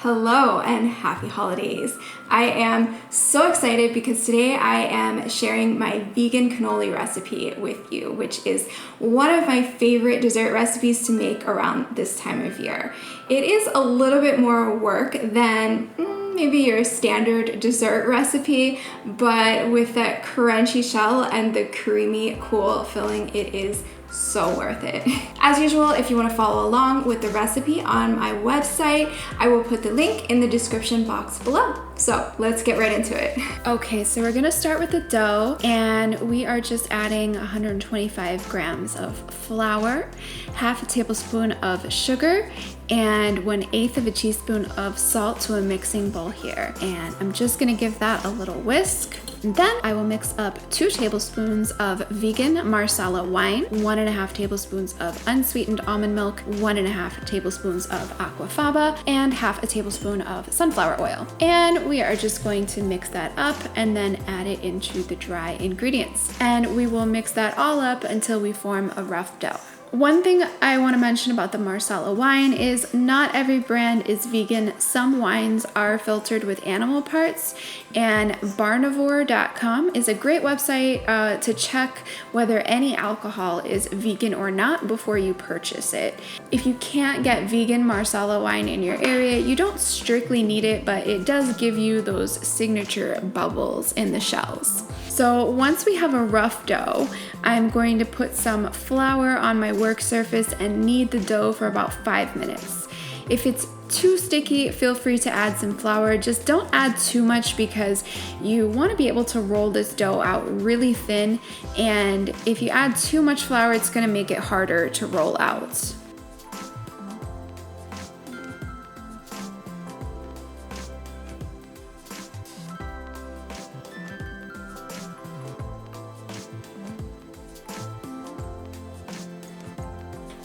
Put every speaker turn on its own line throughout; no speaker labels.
Hello and happy holidays. I am so excited because today I am sharing my vegan cannoli recipe with you, which is one of my favorite dessert recipes to make around this time of year. It is a little bit more work than maybe your standard dessert recipe, but with that crunchy shell and the creamy, cool filling, it is so worth it. As usual, if you want to follow along with the recipe on my website, I will put the link in the description box below. So let's get right into it. Okay, so we're gonna start with the dough, and we are just adding 125 grams of flour, half a tablespoon of sugar, and 1/8 of a teaspoon of salt to a mixing bowl here. And I'm just gonna give that a little whisk. And then I will mix up 2 tablespoons of vegan Marsala wine, 1.5 tablespoons of unsweetened almond milk, 1.5 tablespoons of aquafaba, and half a tablespoon of sunflower oil. And we are just going to mix that up and then add it into the dry ingredients. And we will mix that all up until we form a rough dough. One thing I want to mention about the Marsala wine is not every brand is vegan. Some wines are filtered with animal parts, and barnivore.com is a great website to check whether any alcohol is vegan or not before you purchase it. If you can't get vegan Marsala wine in your area, you don't strictly need it, but it does give you those signature bubbles in the shells. So once we have a rough dough, I'm going to put some flour on my work surface and knead the dough for about 5 minutes. If it's too sticky, feel free to add some flour. Just don't add too much because you want to be able to roll this dough out really thin, and if you add too much flour, it's going to make it harder to roll out.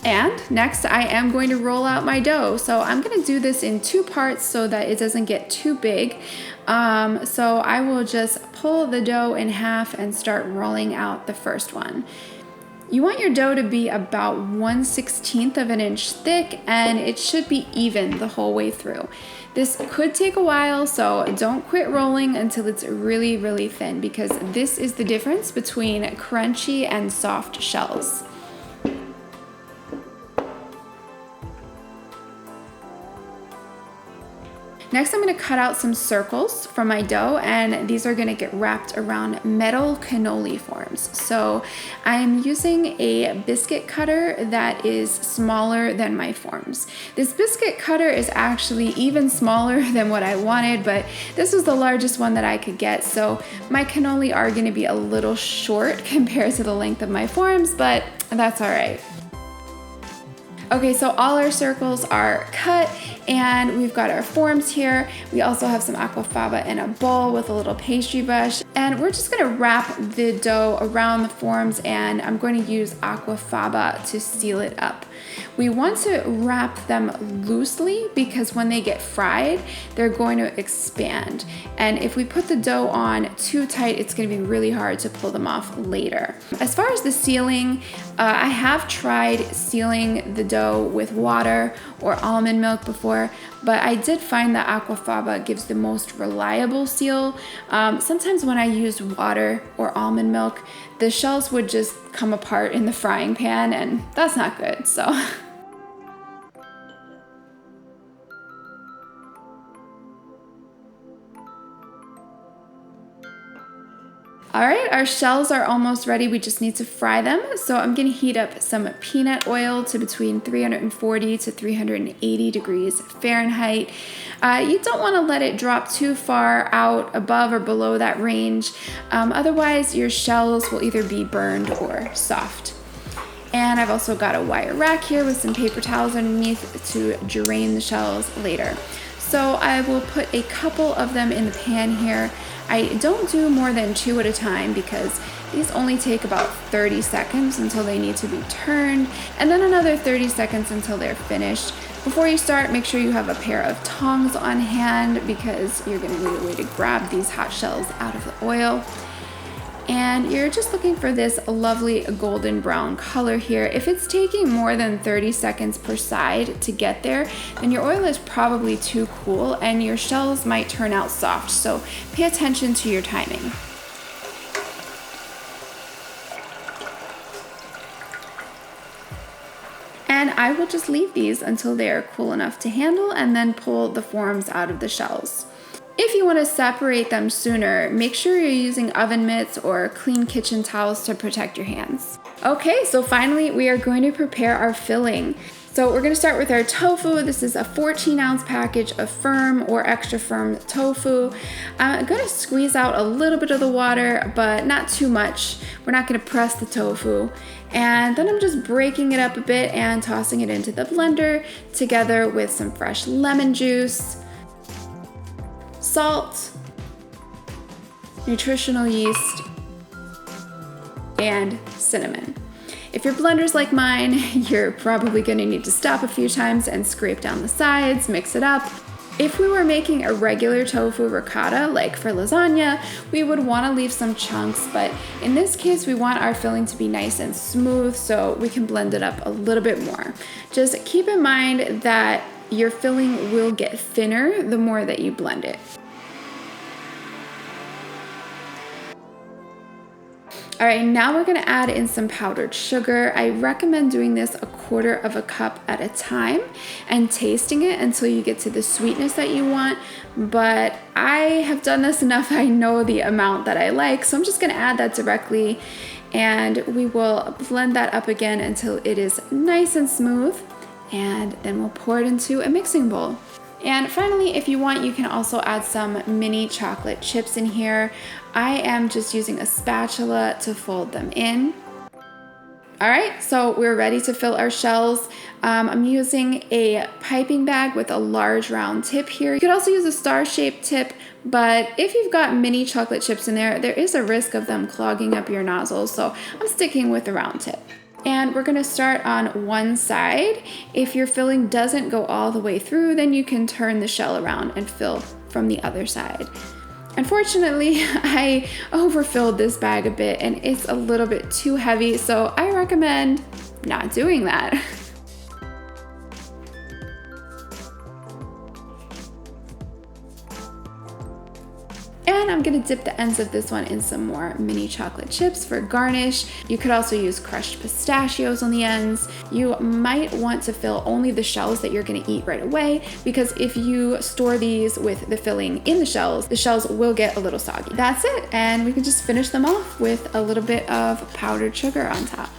And next I am going to roll out my dough. So I'm going to do this in 2 parts so that it doesn't get too big. So I will just pull the dough in half and start rolling out the first one. You want your dough to be about 1/16 of an inch thick, and it should be even the whole way through. This could take a while, so don't quit rolling until it's really, really thin, because this is the difference between crunchy and soft shells. Next, I'm going to cut out some circles from my dough, and these are going to get wrapped around metal cannoli forms. So I'm using a biscuit cutter that is smaller than my forms. This biscuit cutter is actually even smaller than what I wanted, but this was the largest one that I could get. So my cannoli are going to be a little short compared to the length of my forms, but that's all right. Okay, so all our circles are cut, and we've got our forms here. We also have some aquafaba in a bowl with a little pastry brush, and we're just gonna wrap the dough around the forms, and I'm going to use aquafaba to seal it up. We want to wrap them loosely because when they get fried, they're going to expand. And if we put the dough on too tight, it's gonna be really hard to pull them off later. As far as the sealing, I have tried sealing the dough with water or almond milk before, but I did find that aquafaba gives the most reliable seal. Sometimes when I used water or almond milk, the shells would just come apart in the frying pan, and that's not good, so. All right, our shells are almost ready. We just need to fry them. So I'm gonna heat up some peanut oil to between 340 to 380 degrees Fahrenheit. You don't wanna let it drop too far out above or below that range. Otherwise, your shells will either be burned or soft. And I've also got a wire rack here with some paper towels underneath to drain the shells later. So I will put a couple of them in the pan here. I don't do more than 2 at a time because these only take about 30 seconds until they need to be turned, and then another 30 seconds until they're finished. Before you start, make sure you have a pair of tongs on hand because you're going to need a way to grab these hot shells out of the oil. and you're just looking for this lovely golden brown color here. If it's taking more than 30 seconds per side to get there, then your oil is probably too cool and your shells might turn out soft, so pay attention to your timing. And I will just leave these until they are cool enough to handle and then pull the forms out of the shells. If you want to separate them sooner, make sure you're using oven mitts or clean kitchen towels to protect your hands. Okay, so finally we are going to prepare our filling. So we're going to start with our tofu. This is a 14-ounce package of firm or extra firm tofu. I'm going to squeeze out a little bit of the water, but not too much. We're not going to press the tofu. And then I'm just breaking it up a bit and tossing it into the blender together with some fresh lemon juice, salt, nutritional yeast, and cinnamon. If your blender's like mine, you're probably gonna need to stop a few times and scrape down the sides, mix it up. If we were making a regular tofu ricotta, like for lasagna, we would wanna leave some chunks, but in this case, we want our filling to be nice and smooth, so we can blend it up a little bit more. Just keep in mind that your filling will get thinner the more that you blend it. All right, now we're gonna add in some powdered sugar. I recommend doing this 1/4 cup at a time and tasting it until you get to the sweetness that you want. But I have done this enough, I know the amount that I like, so I'm just gonna add that directly and we will blend that up again until it is nice and smooth, and then we'll pour it into a mixing bowl. And finally, if you want, you can also add some mini chocolate chips in here. I am just using a spatula to fold them in. All right, so we're ready to fill our shells. I'm using a piping bag with a large round tip here. You could also use a star-shaped tip, but if you've got mini chocolate chips in there, there is a risk of them clogging up your nozzles, so I'm sticking with the round tip. And we're gonna start on one side. If your filling doesn't go all the way through, then you can turn the shell around and fill from the other side. Unfortunately, I overfilled this bag a bit and it's a little bit too heavy, so I recommend not doing that. And I'm gonna dip the ends of this one in some more mini chocolate chips for garnish. You could also use crushed pistachios on the ends. You might want to fill only the shells that you're gonna eat right away, because if you store these with the filling in the shells will get a little soggy. That's it, and we can just finish them off with a little bit of powdered sugar on top.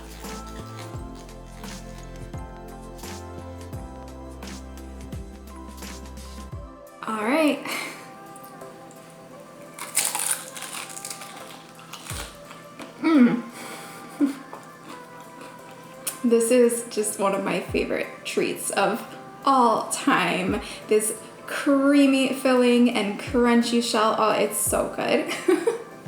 All right. This is just one of my favorite treats of all time. This creamy filling and crunchy shell, oh, it's so good.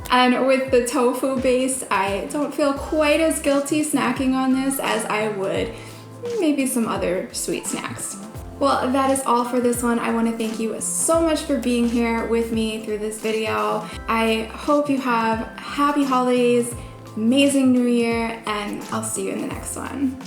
And with the tofu base, I don't feel quite as guilty snacking on this as I would maybe some other sweet snacks. Well, that is all for this one. I want to thank you so much for being here with me through this video. I hope you have happy holidays, amazing new year, and I'll see you in the next one.